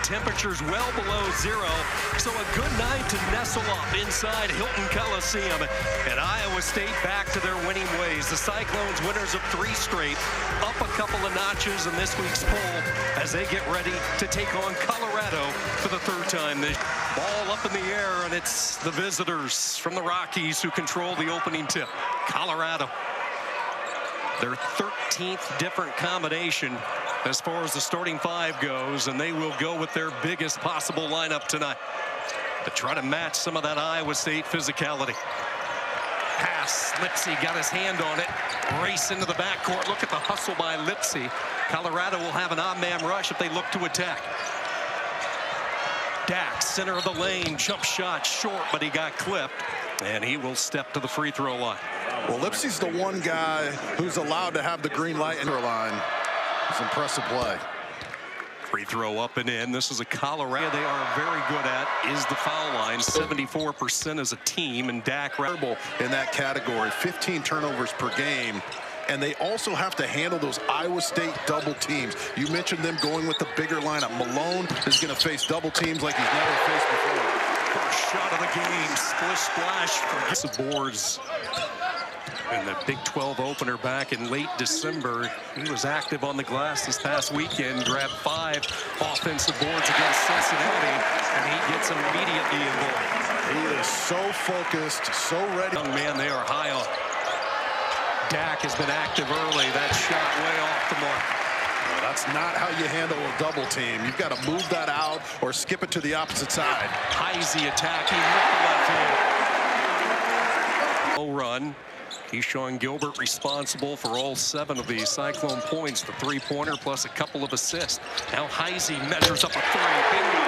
temperatures well below zero, so a good night to nestle up inside Hilton Coliseum. And Iowa State back to their winning ways. The Cyclones winners of 3 straight, up a couple of notches in this week's poll as they get ready to take on Colorado for the 3rd time. The ball up in the air, and it's the visitors from the Rockies who control the opening tip. Colorado, their 13th different combination as far as the starting 5 goes, and they will go with their biggest possible lineup tonight to try to match some of that Iowa State physicality. Pass, Lipsey got his hand on it, race into the backcourt. Look at the hustle by Lipsey. Colorado will have an odd-man rush if they look to attack. Dax, center of the lane, jump shot short, but he got clipped, and he will step to the free throw line. Well, Lipsey's the one guy who's allowed to have the green light in her line. It's impressive play. Free throw up and in. This is a Colorado they are very good at is the foul line. 74% as a team, and Dak in that category, 15 turnovers per game. And they also have to handle those Iowa State double teams. You mentioned them going with the bigger lineup. Malone is going to face double teams like he's never faced before. First shot of the game, splish splash for the boards. And the Big 12 opener back in late December. He was active on the glass this past weekend, grabbed 5 offensive boards against Cincinnati, and he gets immediately involved. He is so focused, so ready. Young man, they are high on. Dak has been active early. That shot way off the mark. No, that's not how you handle a double team. You've got to move that out or skip it to the opposite side. Heisey attacking with the left hand. Low run. Keyshawn Gilbert responsible for all 7 of the Cyclone points, the 3-pointer plus a couple of assists. Now Heisey measures up a 3. Bingo.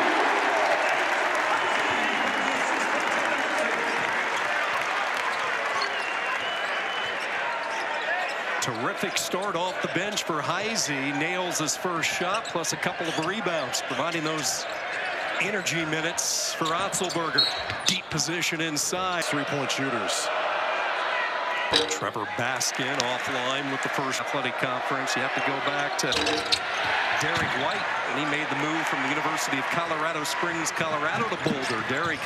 Terrific start off the bench for Heisey. Nails his first shot plus a couple of rebounds, providing those energy minutes for Otzelberger. Deep position inside. 3-point shooters. Trevor Baskin offline with the first athletic conference. You have to go back to Derek White, and he made the move from the University of Colorado Springs, Colorado to Boulder. Derek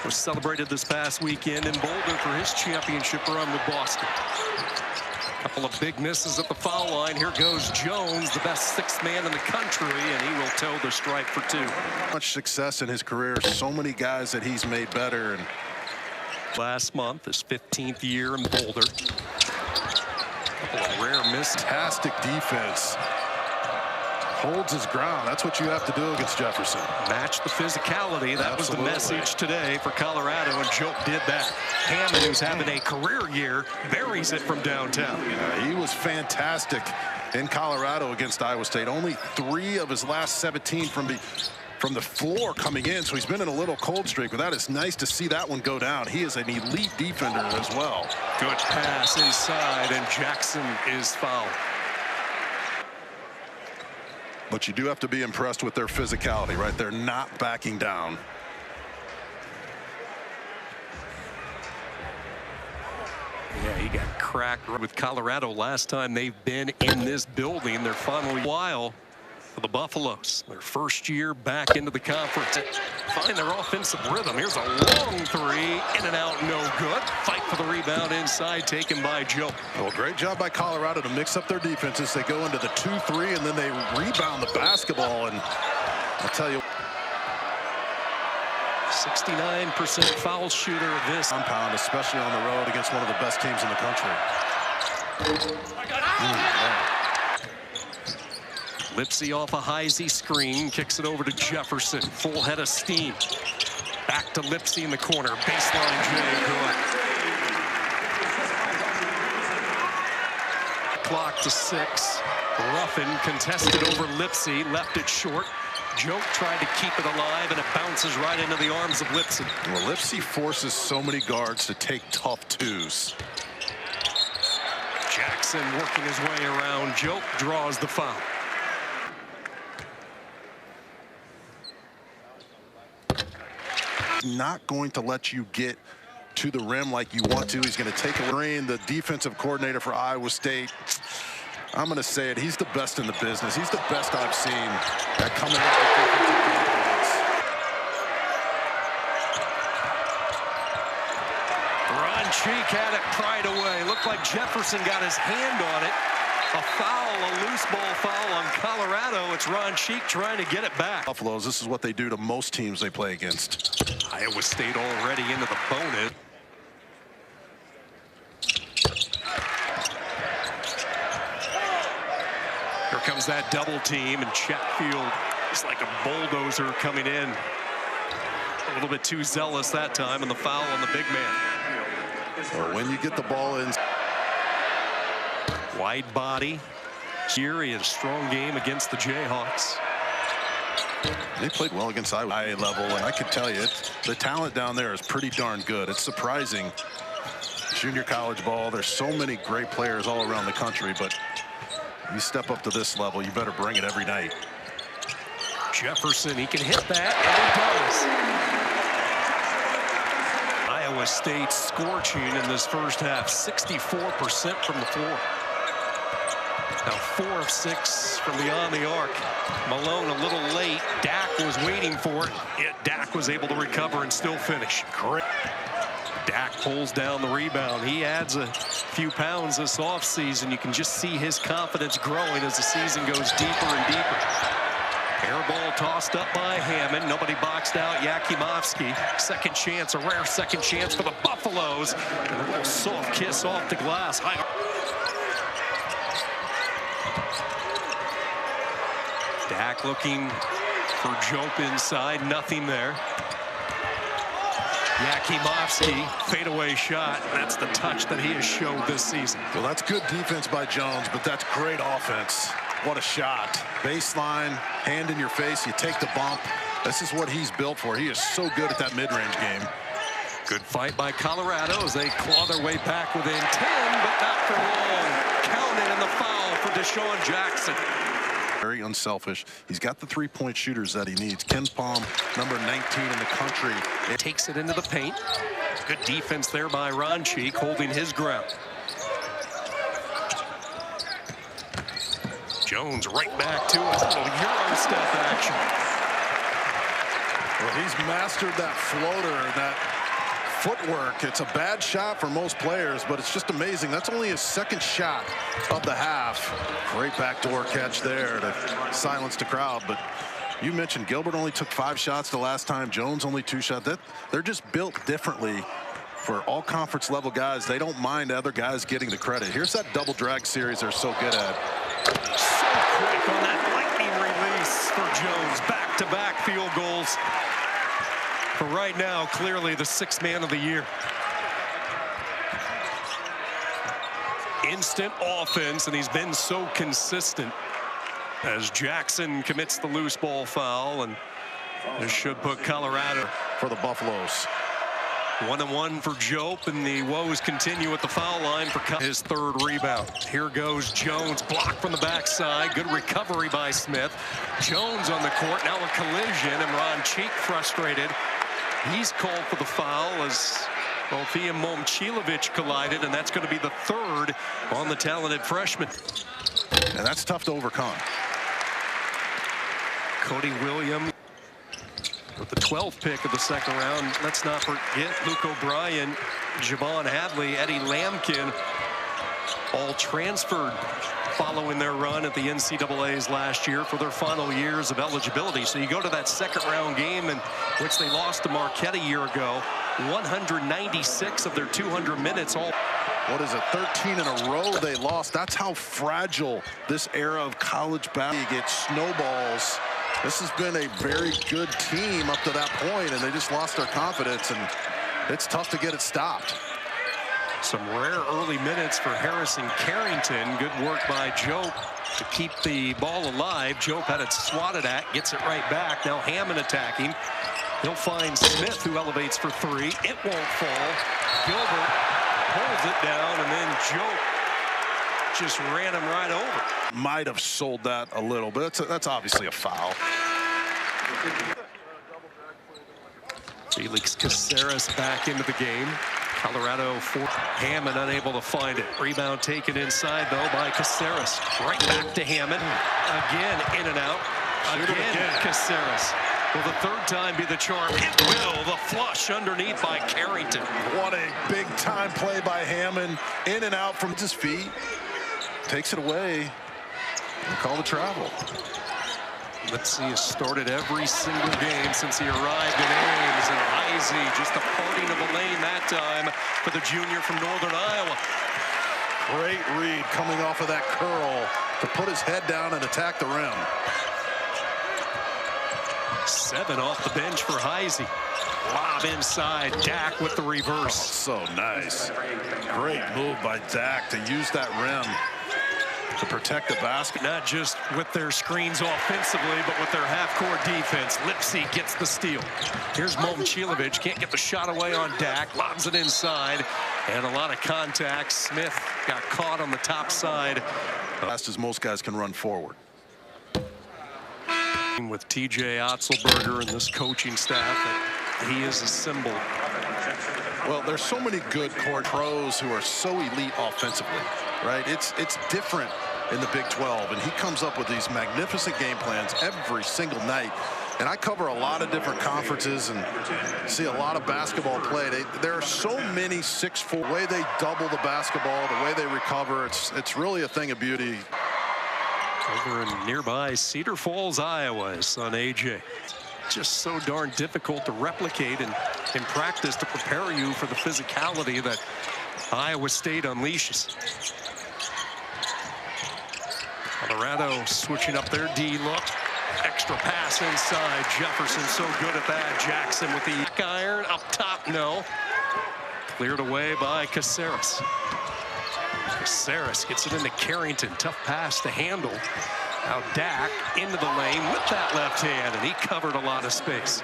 was celebrated this past weekend in Boulder for his championship run with Boston. A couple of big misses at the foul line. Here goes Jones, the best 6th man in the country, and he will toe the stripe for 2. Much success in his career. So many guys that he's made better. And last month, his 15th year in Boulder. A couple of rare misses. Fantastic defense. Holds his ground. That's what you have to do against Jefferson. Match the physicality. That was the message today for Colorado, and Joke did that. Hammond, who's having a career year, buries it from downtown. Yeah, he was fantastic in Colorado against Iowa State. Only 3 of his last 17 from the floor coming in, so he's been in a little cold streak, but that is nice to see that one go down. He is an elite defender as well. Good pass inside, and Jackson is fouled. But you do have to be impressed with their physicality, right? They're not backing down. Yeah, he got cracked with Colorado last time they've been in this building. They're finally while for the Buffaloes. Their first year back into the conference. Find their offensive rhythm. Here's a long 3. In and out, no good. Fight for the rebound inside, taken by Joe. Well, great job by Colorado to mix up their defenses. They go into the 2-3, and then they rebound the basketball. And I'll tell you, 69% foul shooter of this compound, especially on the road against one of the best teams in the country. Lipsey off a Heisey screen, kicks it over to Jefferson. Full head of steam. Back to Lipsey in the corner. Baseline J, good. Clock to 6. Ruffin contested over Lipsey, left it short. Joke tried to keep it alive, and it bounces right into the arms of Lipsey. Well, Lipsey forces so many guards to take tough 2s. Jackson working his way around. Joke draws the foul. Not going to let you get to the rim like you want to. He's going to take a rain. The defensive coordinator for Iowa State, I'm going to say it, he's the best in the business. He's the best I've seen at coming up with defensive looked like Jefferson got his hand on it. A foul, a loose ball foul on Colorado. It's Ron Cheek trying to get it back. Buffaloes, this is what they do to most teams they play against. Iowa State already into the bonus. Here comes that double team, and Chatfield is like a bulldozer coming in. A little bit too zealous that time, and the foul on the big man. Well, when you get the ball in. Wide body. Here he has a strong game against the Jayhawks. They played well against Iowa high level, and I can tell you, the talent down there is pretty darn good. It's surprising. Junior college ball, there's so many great players all around the country, but you step up to this level, you better bring it every night. Jefferson, he can hit that, and he does. Iowa State scorching in this first half, 64% from the floor. Now 4 of 6 from beyond the arc. Malone a little late. Dak was waiting for it. Yet Dak was able to recover and still finish. Great. Dak pulls down the rebound. He adds a few pounds this offseason. You can just see his confidence growing as the season goes deeper and deeper. Air ball tossed up by Hammond. Nobody boxed out Yakimovsky. Second chance, a rare second chance for the Buffaloes. And a little soft kiss off the glass. Dak looking for Jope inside. Nothing there. Yakimovsky, fadeaway shot. That's the touch that he has showed this season. Well, that's good defense by Jones, but that's great offense. What a shot. Baseline, hand in your face, you take the bump. This is what he's built for. He is so good at that mid-range game. Good fight by Colorado as they claw their way back within 10, but not for long. Counted in the foul for Deshaun Jackson. Very unselfish. He's got the three-point shooters that he needs. Ken Palm, number 19 in the country. It takes it into the paint. Good defense there by Ron Cheek, holding his ground. Jones right back to it. A little Euro step action. Well, he's mastered that floater, that footwork. It's a bad shot for most players, but it's just amazing. That's only his second shot of the half. Great backdoor catch there to silence the crowd. But you mentioned Gilbert only took 5 shots the last time. Jones only 2 shots. They're just built differently for all conference level guys. They don't mind other guys getting the credit. Here's that double drag series they're so good at. So quick on that lightning release for Jones. Back-to-back field goals. For right now, clearly the 6th man of the year. Instant offense, and he's been so consistent as Jackson commits the loose ball foul, and this should put Colorado For the Buffaloes. 1-1 for Jope, and the woes continue at the foul line for his 3rd rebound. Here goes Jones, blocked from the backside. Good recovery by Smith. Jones on the court, now a collision, and Ron Cheek frustrated. He's called for the foul as both he and Momcilovic collided, and that's going to be the 3rd on the talented freshman. And that's tough to overcome. Cody Williams with the 12th pick of the 2nd round. Let's not forget Luke O'Brien, Javon Hadley, Eddie Lampkin, all transferred following their run at the NCAAs last year for their final years of eligibility. So you go to that 2nd round game in which they lost to Marquette a year ago. 196 of their 200 minutes. What is it, 13 in a row they lost? That's how fragile this era of college basketball. You get snowballs. This has been a very good team up to that point, and they just lost their confidence, and it's tough to get it stopped. Some rare early minutes for Harrison Carrington. Good work by Jope to keep the ball alive. Jope had it swatted at, gets it right back. Now Hammond attacking. He'll find Smith, who elevates for 3. It won't fall. Gilbert pulls it down, and then Jope just ran him right over. Might have sold that a little bit. That's obviously a foul. Felix Caceres back into the game. Colorado for Hammond unable to find it. Rebound taken inside though by Caceres. Right back to Hammond. Again in and out. Again Caceres. Will the third time be the charm? It will. The flush underneath by Carrington. What a big-time play by Hammond. In and out from his feet. Takes it away. And call the travel. Lipsy has started every single game since he arrived in Ames. And Heisey, just a parting of a lane that time for the junior from Northern Iowa. Great read coming off of that curl to put his head down and attack the rim. 7 off the bench for Heisey. Lob inside. Dak with the reverse. So nice. Great move by Dak to use that rim to protect the basket. Not just with their screens offensively, but with their half-court defense. Lipsy gets the steal. Here's Momcilovic. Can't get the shot away on Dak. Lobs it inside. And a lot of contact. Smith got caught on the top side. Fast as most guys can run forward. With TJ Otzelberger and this coaching staff, that he is a symbol. Well, there's so many good court pros who are so elite offensively, right? It's different in the Big 12, and he comes up with these magnificent game plans every single night. And I cover a lot of different conferences and see a lot of basketball play. There are so many 6'4", the way they double the basketball, the way they recover, it's really a thing of beauty. Over in nearby Cedar Falls, Iowa, his son AJ. Just so darn difficult to replicate and in practice to prepare you for the physicality that Iowa State unleashes. Colorado switching up their D look. Extra pass inside. Jefferson so good at that. Jackson with the iron up top. No. Cleared away by Caceres. Caceres gets it into Carrington. Tough pass to handle. Now Dak into the lane with that left hand, and he covered a lot of space.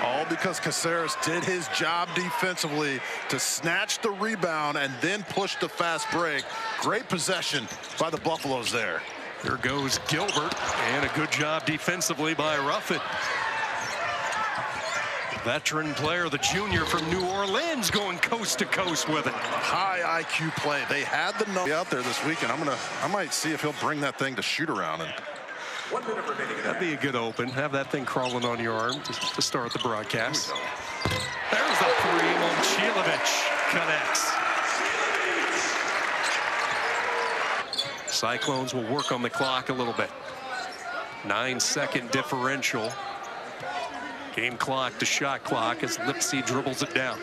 All because Caceres did his job defensively to snatch the rebound and then push the fast break. Great possession by the Buffaloes there. There goes Gilbert, and a good job defensively by Ruffin. Veteran player, the junior from New Orleans, going coast to coast with it. High IQ play. They had the number out there this weekend. I might see if he'll bring that thing to shoot around. And that'd be a good open. Have that thing crawling on your arm to start the broadcast. There's the three. Momcilovic connects. Cyclones will work on the clock a little bit. 9-second differential. Game clock to shot clock as Lipsy dribbles it down.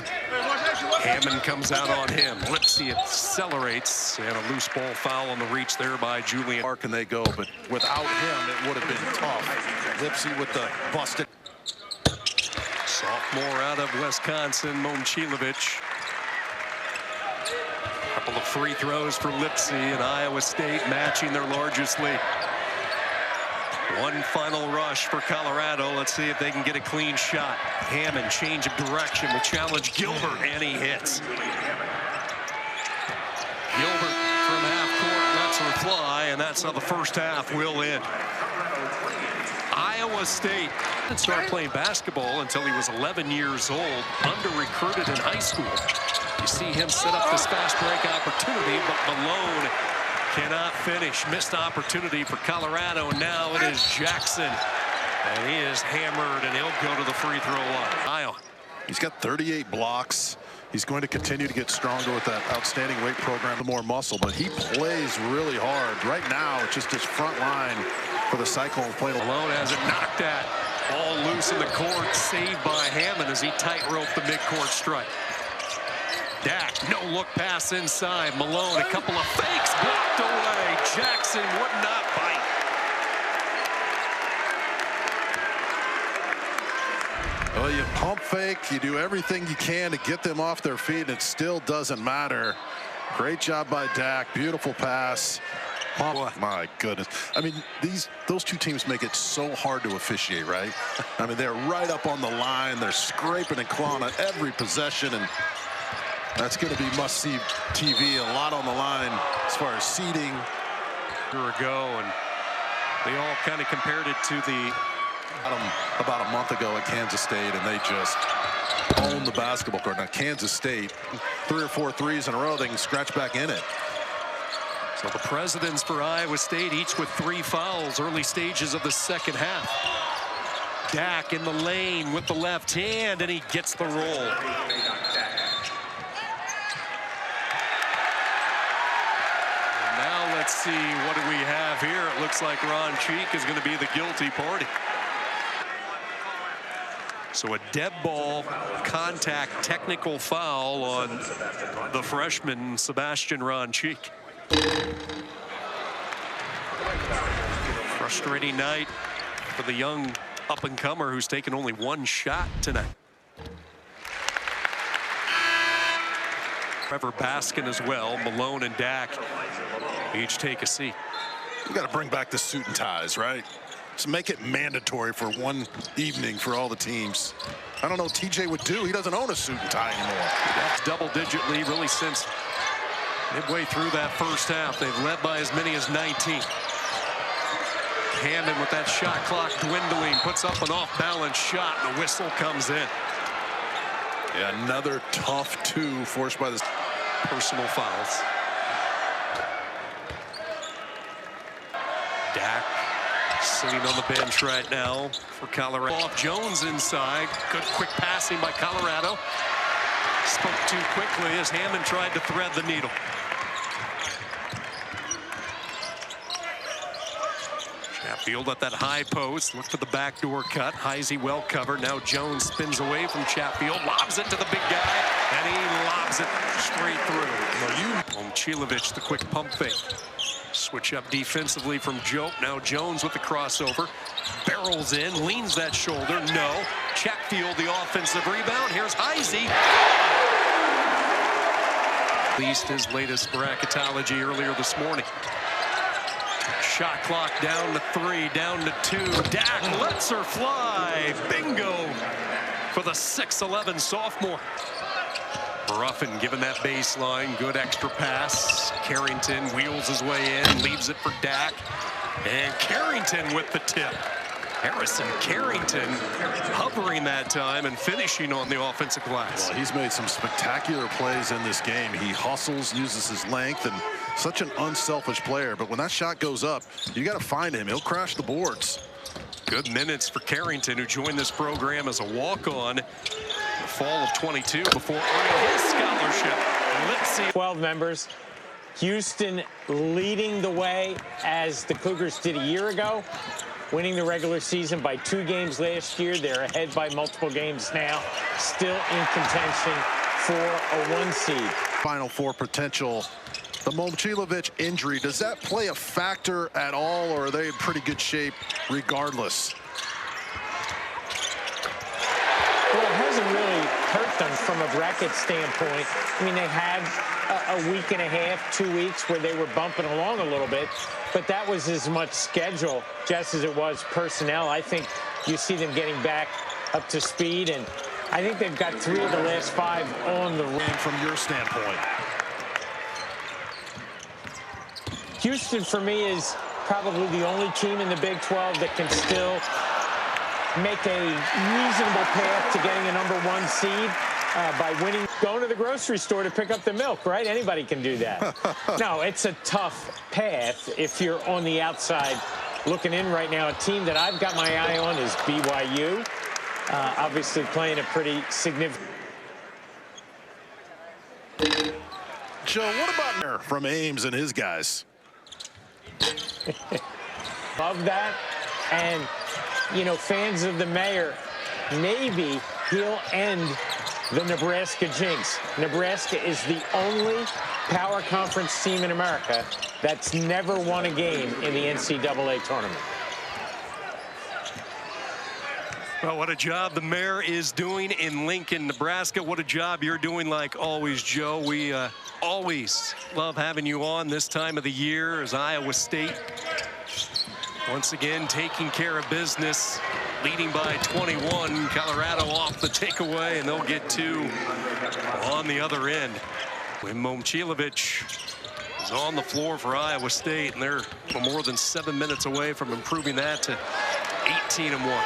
Hammond comes out on him. Lipsy accelerates, and a loose ball foul on the reach there by Julian. Far can they go, but without him, it would have been tough. Lipsy with the busted. Sophomore out of Wisconsin, Momcilovic. Couple of free throws for Lipsy, and Iowa State matching their largest lead. One final rush for Colorado. Let's see if they can get a clean shot. Hammond, change of direction, will challenge Gilbert, and he hits. Gilbert from half court lets her fly, and that's how the first half will end. Iowa State didn't start playing basketball until he was 11 years old, under-recruited in high school. You see him set up this fast break opportunity, but Malone cannot finish. Missed opportunity for Colorado. Now it is Jackson. And he is hammered, and he'll go to the free throw line. Iowa. He's got 38 blocks. He's going to continue to get stronger with that outstanding weight program, more muscle, but he plays really hard. Right now, it's just his front line for the Cyclones play. Malone has it knocked at. All loose in the court, saved by Hammond as he tightrope the midcourt strike. Dak, no look pass inside. Malone, a couple of fakes blocked away. Jackson would not bite. Well, you pump fake, you do everything you can to get them off their feet, and it still doesn't matter. Great job by Dak, beautiful pass. Pump. My goodness. I mean, those two teams make it so hard to officiate, right? I mean, they're right up on the line. They're scraping and clawing at every possession, and that's going to be must-see TV. A lot on the line as far as seeding. Ago, and they all kind of compared it to the about a month ago at Kansas State, and they just owned the basketball court. Now Kansas State, 3 or 4 threes in a row, they can scratch back in it. So the Presidents for Iowa State, each with 3 fouls, early stages of the second half. Dak in the lane with the left hand, and he gets the roll. Now let's see, what do we have here? It looks like Ron Cheek is going to be the guilty party. So a dead ball, contact, technical foul on the freshman, Sebastian Ron Cheek. Frustrating night for the young up-and-comer who's taken only one shot tonight. Trevor Baskin as well. Malone and Dak each take a seat. You got to bring back the suit and ties, right? Just make it mandatory for one evening for all the teams. I don't know what TJ would do. He doesn't own a suit and tie anymore. That's double-digit lead really since midway through that first half. They've led by as many as 19. Hammond with that shot clock dwindling, puts up an off-balance shot, and the whistle comes in. Yeah, another tough two forced by the personal fouls. Dak sitting on the bench right now for Colorado. Jones inside. Good quick passing by Colorado. Spoke too quickly as Hammond tried to thread the needle. Chatfield at that high post. Look for the backdoor cut. Heisey well covered. Now Jones spins away from Chatfield. Lobs it to the big guy. And he lobs it straight through. Momcilovic, the quick pump fake. Switch up defensively from Jope. Now Jones with the crossover. Barrels in. Leans that shoulder. No. Chatfield the offensive rebound. Here's Heisey. At least his latest bracketology earlier this morning. Shot clock down to 3, down to 2. Dak lets her fly. Bingo for the 6'11" sophomore. Ruffin given that baseline. Good extra pass. Carrington wheels his way in, leaves it for Dak. And Carrington with the tip. Harrison Carrington hovering that time and finishing on the offensive glass. Well, he's made some spectacular plays in this game. He hustles, uses his length, and such an unselfish player. But when that shot goes up, you got to find him. He'll crash the boards. Good minutes for Carrington, who joined this program as a walk-on the fall of 22 before earning his scholarship. Let's see. 12 members. Houston leading the way as the Cougars did a year ago, winning the regular season by 2 games last year. They're ahead by multiple games now, still in contention for a 1 seed. Final Four potential. The Momcilovic injury, does that play a factor at all, or are they in pretty good shape regardless? Well, it hasn't really hurt them from a bracket standpoint. I mean, they had a week and a half, 2 weeks where they were bumping along a little bit, but that was as much schedule just as it was personnel. I think you see them getting back up to speed, and I think they've got 3 of the last 5 on the ring. From your standpoint, Houston, for me, is probably the only team in the Big 12 that can still make a reasonable path to getting a number 1 seed by winning, going to the grocery store to pick up the milk, right? Anybody can do that. No, it's a tough path if you're on the outside looking in right now. A team that I've got my eye on is BYU, obviously playing a pretty significant. Joe, what about from Ames and his guys? Love that. And, you know, fans of the mayor, maybe he'll end the Nebraska jinx. Nebraska is the only power conference team in America that's never won a game in the NCAA tournament. Well, what a job the mayor is doing in Lincoln, Nebraska. What a job you're doing, like always, Joe. We always love having you on this time of the year as Iowa State once again taking care of business, leading by 21. Colorado off the takeaway, and they'll get 2 on the other end. When Momcilovic is on the floor for Iowa State, and they're more than 7 minutes away from improving that to 18-1.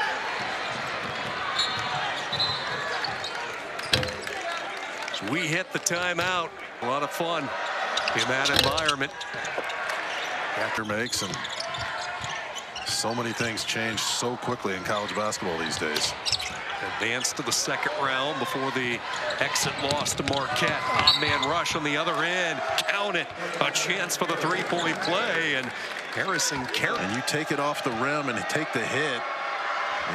So we hit the timeout. A lot of fun in that environment. After makes and So many things change so quickly in college basketball these days. Advanced to the second round before the exit loss to Marquette. Odd man rush on the other end. Count it. A chance for the three-point play. And Harrison Carey. And you take it off the rim and take the hit.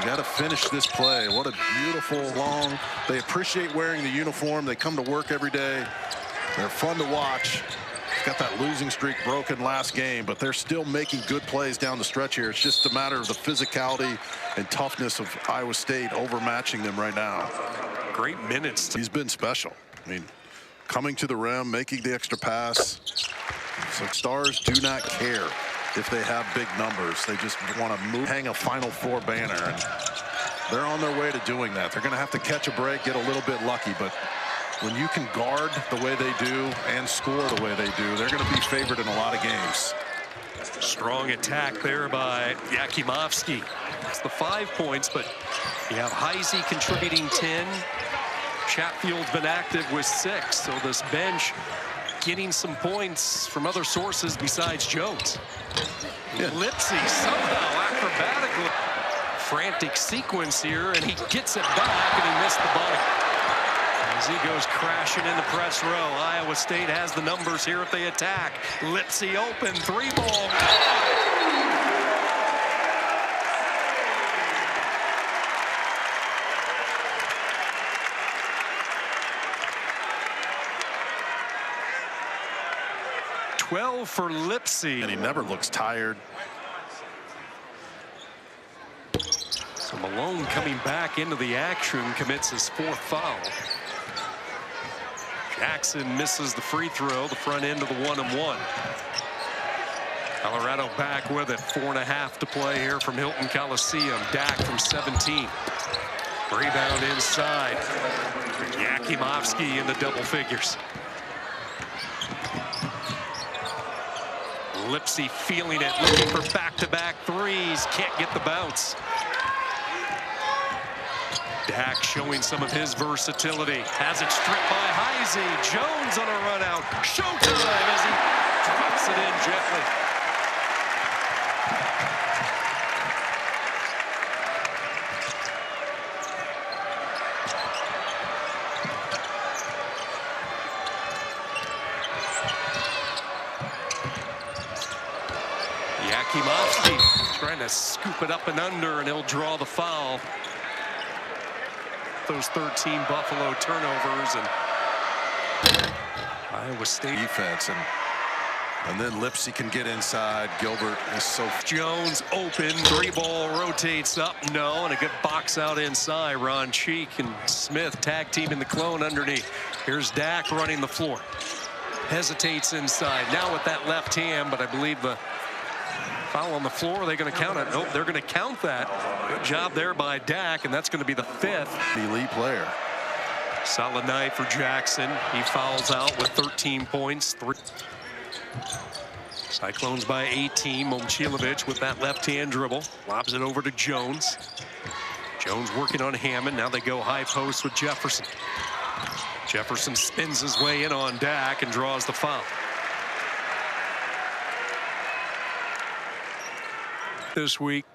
You got to finish this play. What a beautiful, long. They appreciate wearing the uniform. They come to work every day. They're fun to watch. Got that losing streak broken last game, but they're still making good plays down the stretch here. It's just a matter of the physicality and toughness of Iowa State overmatching them right now. Great minutes. He's been special. I mean, coming to the rim, making the extra pass. So Stars do not care if they have big numbers. They just want to move, hang a Final Four banner, and they're on their way to doing that. They're going to have to catch a break, get a little bit lucky, but when you can guard the way they do and score the way they do, they're going to be favored in a lot of games. Strong attack there by Yakimovsky. It's the 5 points, but you have Heisey contributing 10. Chatfield's been active with 6, so this bench getting some points from other sources besides Jones. Yeah. Lipsey somehow acrobatically. Frantic sequence here, and he gets it back, and he missed the ball. As he goes crashing in the press row. Iowa State has the numbers here if they attack. Lipsey open, 3-ball. $12 for Lipsey. And he never looks tired. So Malone coming back into the action, commits his 4th foul. Jackson misses the free throw, the front end of the 1-and-1. Colorado back with it. 4.5 to play here from Hilton Coliseum. Dak from 17. Rebound inside. Yakimovsky in the double figures. Lipsey feeling it, looking for back-to-back threes. Can't get the bounce. Dak showing some of his versatility. Has it stripped by Heisey. Jones on a run out. Showtime as he drops it in gently. Yakimovsky trying to scoop it up and under, and he'll draw the foul. Those 13 Buffalo turnovers, and Iowa State defense, and then Lipsey can get inside. Gilbert is so. Jones open, 3-ball rotates up, no, and a good box out inside. Ron Cheek and Smith tag team in the clone underneath. Here's Dak running the floor, hesitates inside now with that left hand, but I believe the foul on the floor. Are they going to count it? Nope, they're going to count that. Good job there by Dak, and that's going to be the 5th. Elite player. Solid night for Jackson. He fouls out with 13 points. Cyclones by 18. Momcilovic with that left-hand dribble. Lobs it over to Jones. Jones working on Hammond. Now they go high post with Jefferson. Jefferson spins his way in on Dak and draws the foul. This week,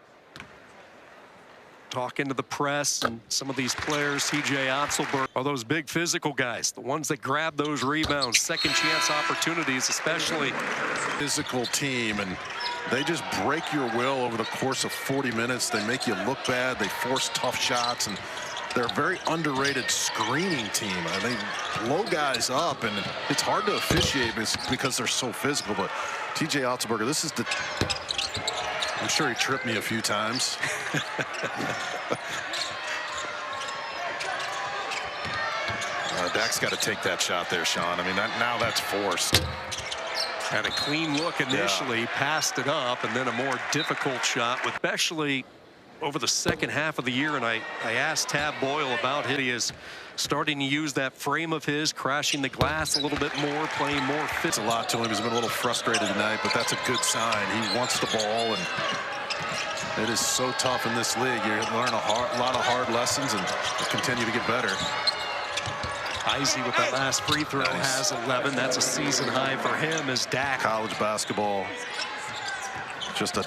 talking to the press and some of these players, TJ Otzelberg, are those big physical guys, the ones that grab those rebounds, second chance opportunities, especially. Physical team, and they just break your will over the course of 40 minutes. They make you look bad. They force tough shots, and they're a very underrated screening team. They blow guys up, and it's hard to officiate because they're so physical. But TJ Otzelberger, this is the. I'm sure he tripped me a few times. Dak's got to take that shot there, Sean. I mean, now that's forced. Had a clean look initially, passed it up, and then a more difficult shot, especially over the second half of the year. And I asked Tab Boyle about it. He is starting to use that frame of his, crashing the glass a little bit more, playing more fit. It's a lot to him. He's been a little frustrated tonight, but that's a good sign. He wants the ball, and it is so tough in this league. You learn a lot of hard lessons and continue to get better. Heisey with that last free throw has 11. That's a season high for him as Dak. College basketball, just a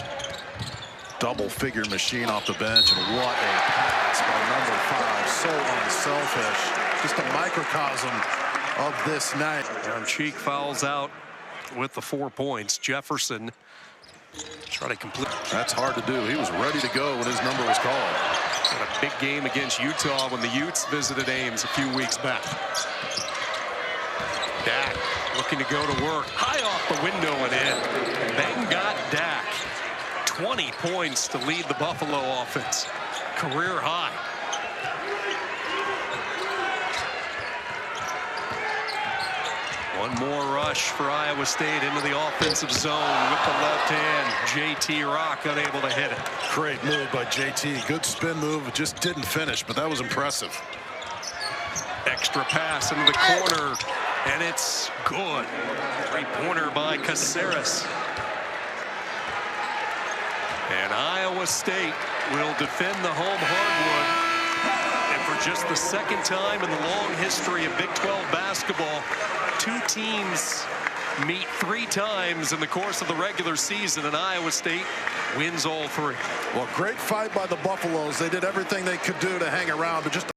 double-figure machine off the bench, and what a pass by number 5. So unselfish. Just a microcosm of this night. Cheek fouls out with the 4 points. Jefferson try to complete. That's hard to do. He was ready to go when his number was called. Had a big game against Utah when the Utes visited Ames a few weeks back. Dak looking to go to work. High off the window and in. Then got Dak. 20 points to lead the Buffalo offense. Career high. One more rush for Iowa State into the offensive zone with the left hand. J.T. Rock unable to hit it. Great move by J.T. Good spin move. It just didn't finish, but that was impressive. Extra pass into the corner, and it's good. Three-pointer by Caceres. And Iowa State will defend the home hardwood. And for just the second time in the long history of Big 12 basketball, two teams meet 3 times in the course of the regular season, and Iowa State wins all 3. Well, great fight by the Buffaloes. They did everything they could do to hang around, but just